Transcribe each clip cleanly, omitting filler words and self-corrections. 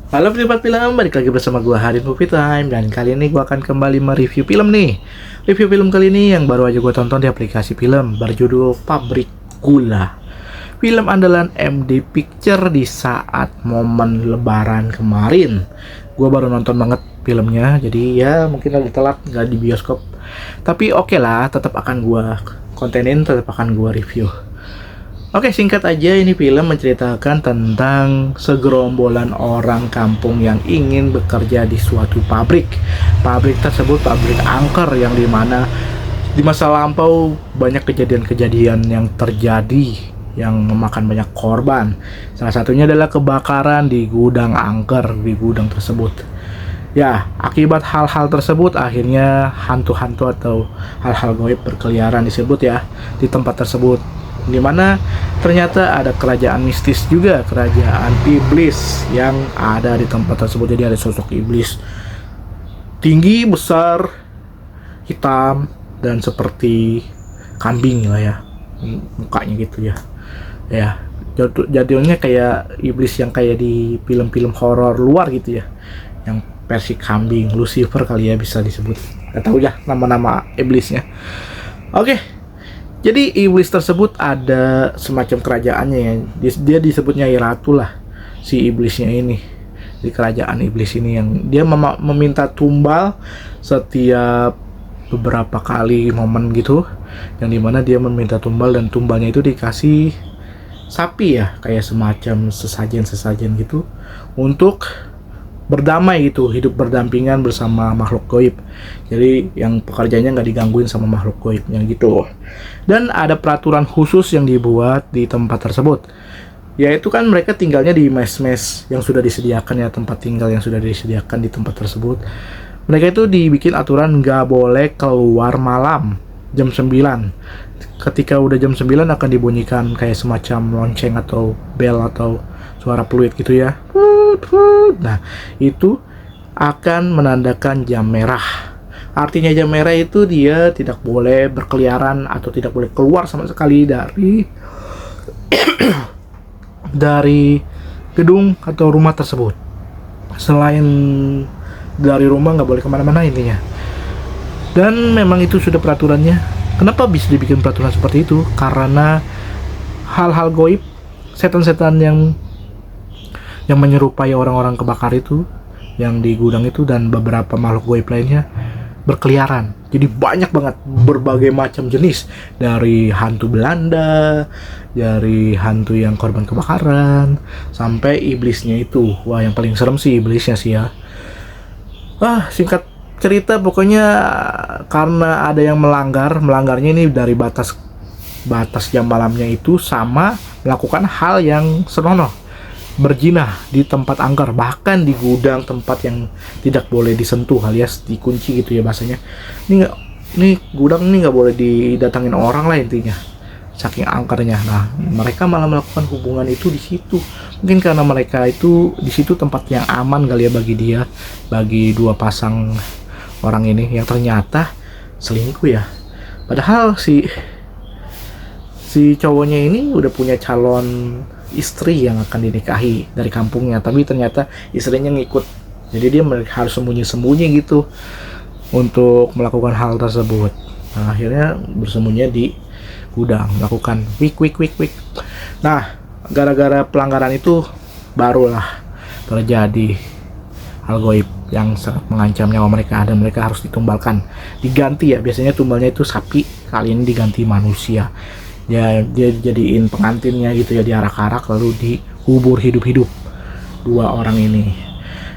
Halo penikmat film, balik lagi bersama gue Harin Movie Time. Dan kali ini gue akan kembali mereview film nih. Review film kali ini yang baru aja gue tonton di aplikasi film, berjudul Pabrik Gula. Film andalan MD Picture di saat momen lebaran kemarin. Gue baru nonton banget filmnya, jadi ya mungkin agak telat, gak di bioskop. Tapi oke lah, tetap akan gue kontenin, tetap akan gue review. Oke, singkat aja, ini film menceritakan tentang segerombolan orang kampung yang ingin bekerja di suatu pabrik. Pabrik tersebut pabrik angker yang dimana di masa lampau banyak kejadian-kejadian yang terjadi yang memakan banyak korban. Salah satunya adalah kebakaran di gudang angker di gudang tersebut. Ya, akibat hal-hal tersebut akhirnya hantu-hantu atau hal-hal gaib berkeliaran disebut ya di tempat tersebut. Di mana ternyata ada kerajaan mistis juga, kerajaan iblis yang ada di tempat tersebut. Jadi ada sosok iblis tinggi, besar, hitam, dan seperti kambing lah ya mukanya gitu ya. Ya, jadinya kayak iblis yang kayak di film-film horor luar gitu ya, yang versi kambing, Lucifer kali ya bisa disebut. Gak tahu ya nama-nama iblisnya. Oke. Jadi iblis tersebut ada semacam kerajaannya ya. Dia disebutnya ratu lah, si iblisnya ini. Di kerajaan iblis ini yang dia meminta tumbal setiap beberapa kali momen gitu, yang dimana dia meminta tumbal dan tumbalnya itu dikasih sapi ya, kayak semacam sesajen gitu untuk berdamai gitu, hidup berdampingan bersama makhluk gaib. Jadi yang pekerjaannya nggak digangguin sama makhluk gaibnya gitu. Dan ada peraturan khusus yang dibuat di tempat tersebut, yaitu kan mereka tinggalnya di mes-mes yang sudah disediakan ya, tempat tinggal yang sudah disediakan di tempat tersebut. Mereka itu dibikin aturan nggak boleh keluar malam jam 9. Ketika udah jam 9 akan dibunyikan kayak semacam lonceng atau bel atau suara peluit gitu ya. Nah, itu akan menandakan jam merah. Artinya jam merah itu dia tidak boleh berkeliaran atau tidak boleh keluar sama sekali dari gedung atau rumah tersebut. Selain dari rumah nggak boleh kemana-mana intinya. Dan memang itu sudah peraturannya. Kenapa bisa dibikin peraturan seperti itu? Karena hal-hal goib, setan-setan yang menyerupai orang-orang kebakar itu, yang di gudang itu, dan beberapa makhluk gaib lainnya berkeliaran. Jadi banyak banget berbagai macam jenis, dari hantu Belanda, dari hantu yang korban kebakaran, sampai iblisnya itu. Wah, yang paling serem sih iblisnya sih ya. Singkat cerita pokoknya karena ada yang melanggarnya ini dari batas jam malamnya itu, sama melakukan hal yang senonoh, berjinah di tempat angker, bahkan di gudang tempat yang tidak boleh disentuh alias dikunci gitu ya bahasanya. Ini gudang ini nggak boleh didatangin orang lah intinya, saking angkernya. Nah, mereka malah melakukan hubungan itu di situ. Mungkin karena mereka itu di situ tempat yang aman kali ya bagi dua pasang orang ini yang ternyata selingkuh ya. Padahal si cowoknya ini udah punya calon istri yang akan dinikahi dari kampungnya, tapi ternyata istrinya ngikut. Jadi dia harus sembunyi-sembunyi gitu untuk melakukan hal tersebut. Nah, akhirnya bersembunyi di gudang, melakukan wik. Nah, gara-gara pelanggaran itu barulah terjadi hal goib yang sangat mengancam nyawa mereka, dan mereka harus ditumbalkan, diganti ya. Biasanya tumbalnya itu sapi, kali ini diganti manusia. Ya, dia jadiin pengantinnya gitu ya, diarak-arak lalu dikubur hidup-hidup dua orang ini.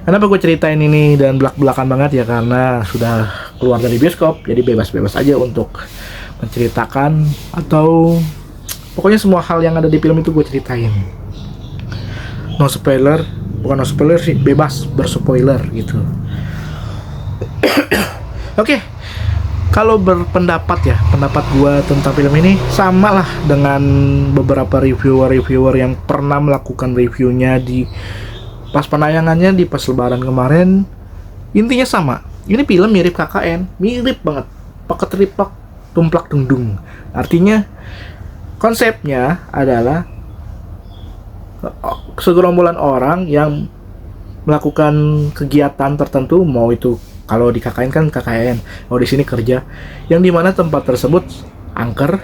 Kenapa gue ceritain ini dan belak-belakan banget ya, karena sudah keluar dari bioskop, jadi bebas-bebas aja untuk menceritakan, atau pokoknya semua hal yang ada di film itu gue ceritain. No spoiler, bukan no spoiler sih, bebas berspoiler gitu. Oke. Kalau berpendapat ya, pendapat gue tentang film ini sama lah dengan beberapa reviewer yang pernah melakukan reviewnya di pas penayangannya di pas lebaran kemarin. Intinya sama, ini film mirip KKN, mirip banget, paket triplek tumplak dung. Artinya konsepnya adalah segerombolan orang yang melakukan kegiatan tertentu, mau itu kalau di KKN kan KKN, mau di sini kerja, yang dimana tempat tersebut angker,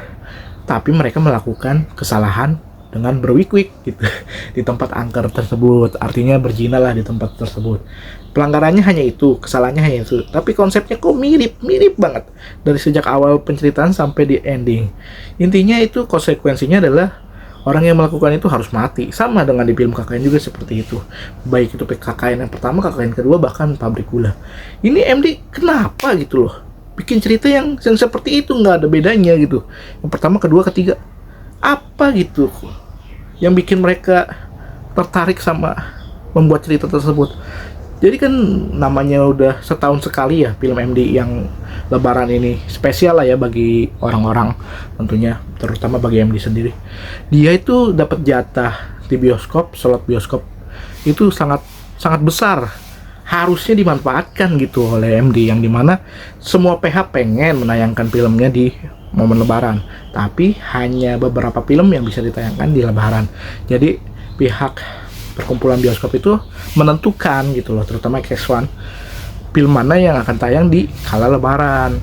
tapi mereka melakukan kesalahan dengan berwik-wik gitu di tempat angker tersebut, artinya berzina lah di tempat tersebut. Pelanggarannya hanya itu, kesalahannya hanya itu, tapi konsepnya kok mirip banget dari sejak awal penceritaan sampai di ending. Intinya itu konsekuensinya adalah orang yang melakukan itu harus mati. Sama dengan di film KKN juga seperti itu. Baik itu KKN yang pertama, KKN kedua, bahkan pabrik gula. Ini MD kenapa gitu loh? Bikin cerita yang seperti itu, nggak ada bedanya gitu. Yang pertama, kedua, ketiga. Apa gitu yang bikin mereka tertarik sama membuat cerita tersebut? Jadi kan namanya udah setahun sekali ya film MD yang Lebaran ini spesial lah ya bagi orang-orang, tentunya terutama bagi MD sendiri. Dia itu dapat jatah di bioskop, slot bioskop itu sangat sangat besar, harusnya dimanfaatkan gitu oleh MD, yang dimana semua PH pengen menayangkan filmnya di momen Lebaran, tapi hanya beberapa film yang bisa ditayangkan di Lebaran. Jadi pihak perkumpulan bioskop itu menentukan gitu loh, terutama X1, film mana yang akan tayang di kala Lebaran.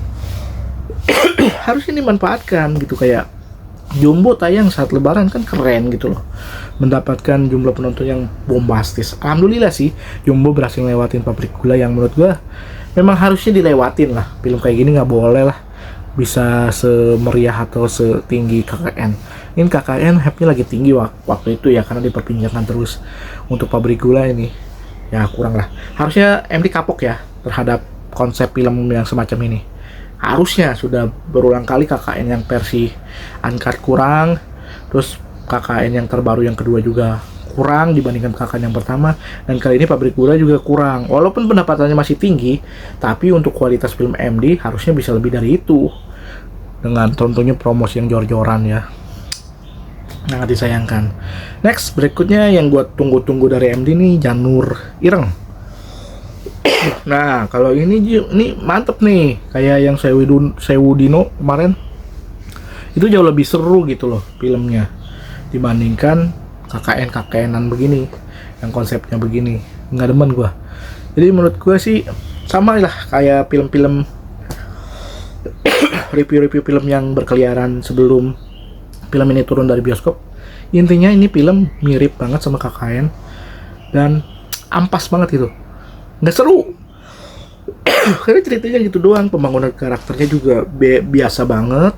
Harusnya dimanfaatkan gitu, kayak Jumbo tayang saat Lebaran kan keren gitu loh, mendapatkan jumlah penonton yang bombastis. Alhamdulillah sih Jumbo berhasil lewatin pabrik gula, yang menurut gua memang harusnya dilewatin lah. Film kayak gini nggak boleh lah bisa semeriah atau setinggi KKN. Ini KKN hype-nya lagi tinggi waktu itu ya, karena diperbincangkan terus. Untuk pabrik gula ini ya kurang lah. Harusnya MD kapok ya terhadap konsep film yang semacam ini. Harusnya sudah berulang kali KKN yang versi uncut kurang, terus KKN yang terbaru yang kedua juga kurang dibandingkan KKN yang pertama, dan kali ini pabrik gula juga kurang. Walaupun pendapatannya masih tinggi, tapi untuk kualitas film MD harusnya bisa lebih dari itu, dengan tentunya promosi yang jor-joran ya. Sangat disayangkan. Next, berikutnya yang gue tunggu-tunggu dari MD nih, Janur Ireng. Nah, kalau ini mantep nih, kayak yang Sewu Dino kemarin. Itu jauh lebih seru gitu loh filmnya dibandingkan KKN-KKNan begini, yang konsepnya begini. Nggak demen gue. Jadi menurut gue sih sama lah kayak film-film review-review film yang berkeliaran sebelum film ini turun dari bioskop. Intinya ini film mirip banget sama KKN dan ampas banget gitu, nggak seru. Karena ceritanya gitu doang, pembangunan karakternya juga biasa banget,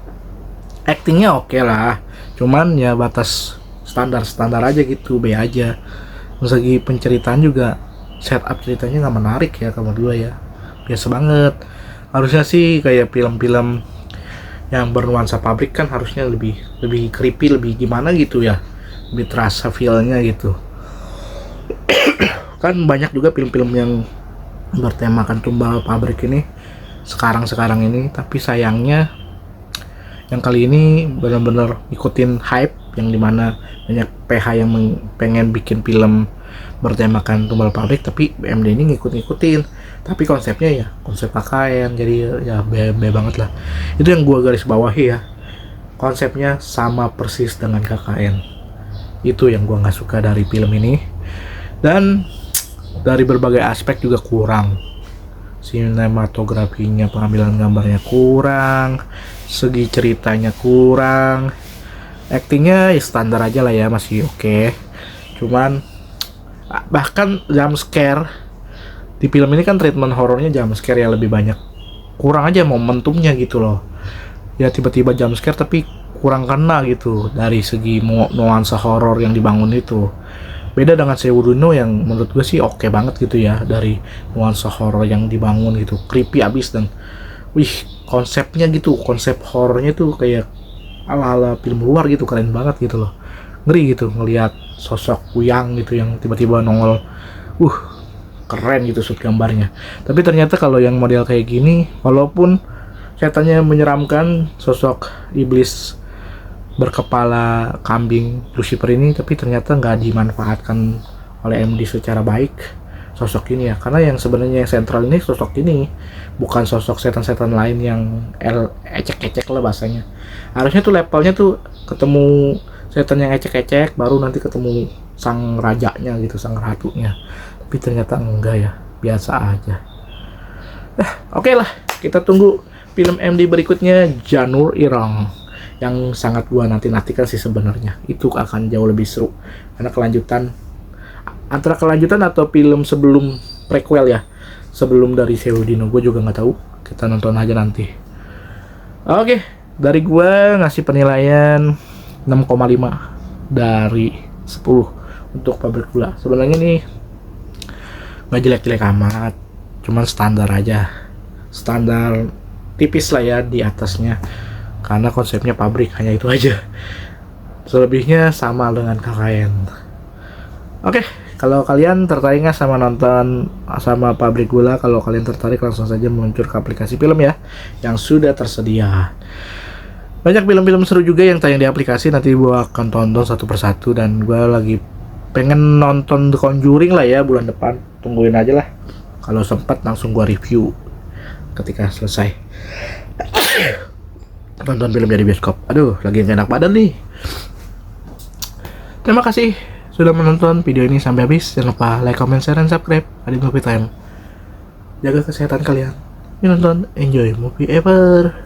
actingnya oke lah, cuman ya batas standar aja gitu, B aja. Segi penceritaan juga, setup ceritanya nggak menarik ya kalau dua ya, biasa banget. Harusnya sih kayak film-film yang bernuansa pabrik kan harusnya lebih creepy, lebih gimana gitu ya, lebih terasa feel-nya gitu. Kan banyak juga film-film yang bertemakan tumbal pabrik ini sekarang ini, tapi sayangnya yang kali ini benar-benar ikutin hype, yang dimana banyak PH yang pengen bikin film bertemakan tumbal pabrik, tapi BMD ini ngikutin, tapi konsepnya ya konsep KKN, jadi ya B banget lah. Itu yang gua garis bawahi ya, konsepnya sama persis dengan KKN. Itu yang gua nggak suka dari film ini, dan dari berbagai aspek juga kurang. Sinematografinya, pengambilan gambarnya kurang, segi ceritanya kurang, actingnya ya standar aja lah ya, masih oke. Cuman bahkan jump scare di film ini kan treatment horornya jump scare ya lebih banyak, kurang aja momentumnya gitu loh. Ya tiba-tiba jump scare tapi kurang kena gitu dari segi nuansa horor yang dibangun itu. Beda dengan Sewu Dino yang menurut gue sih oke banget gitu ya, dari nuansa horor yang dibangun gitu, creepy abis, dan konsepnya gitu, konsep horornya tuh kayak ala-ala film luar gitu, keren banget gitu loh. Ngeri gitu ngelihat sosok Uyang gitu yang tiba-tiba nongol, keren gitu shoot gambarnya. Tapi ternyata kalau yang model kayak gini, walaupun setannya menyeramkan, sosok iblis berkepala kambing Lucifer ini, tapi ternyata nggak dimanfaatkan oleh MD secara baik sosok ini ya, karena yang sebenarnya yang sentral ini sosok ini, bukan sosok setan-setan lain yang ecek-ecek lah bahasanya. Harusnya tuh levelnya tuh ketemu setan yang ecek-ecek, baru nanti ketemu sang rajanya gitu, sang ratunya. Tapi ternyata enggak ya, biasa aja. Oke lah, kita tunggu film MD berikutnya, Janur Ireng, yang sangat gua nanti-nantikan sih sebenarnya. Itu akan jauh lebih seru karena antara kelanjutan atau film sebelum prequel ya, sebelum dari Seudino, gue juga nggak tahu. Kita nonton aja nanti. Oke, dari gua ngasih penilaian 6,5 dari 10 untuk Pabrik Gula. Sebenarnya nih nggak jelek-jelek amat, cuman standar aja, standar tipis lah ya di atasnya, karena konsepnya pabrik, hanya itu aja. Selebihnya sama dengan KKN. Oke, kalau kalian tertarik nggak sama nonton sama Pabrik Gula, kalau kalian tertarik langsung saja meluncur ke aplikasi film ya, yang sudah tersedia. Banyak film-film seru juga yang tayang di aplikasi, nanti gua akan tonton satu persatu, dan gua lagi pengen nonton The Conjuring lah ya bulan depan. Tungguin aja lah, kalau sempat langsung gua review ketika selesai nonton filmnya di bioskop. Aduh, lagi gak enak badan nih. Terima kasih sudah menonton video ini sampai habis. Jangan lupa like, comment, share, dan subscribe. Adit Movie Time. Jaga kesehatan kalian. Nonton, enjoy movie ever.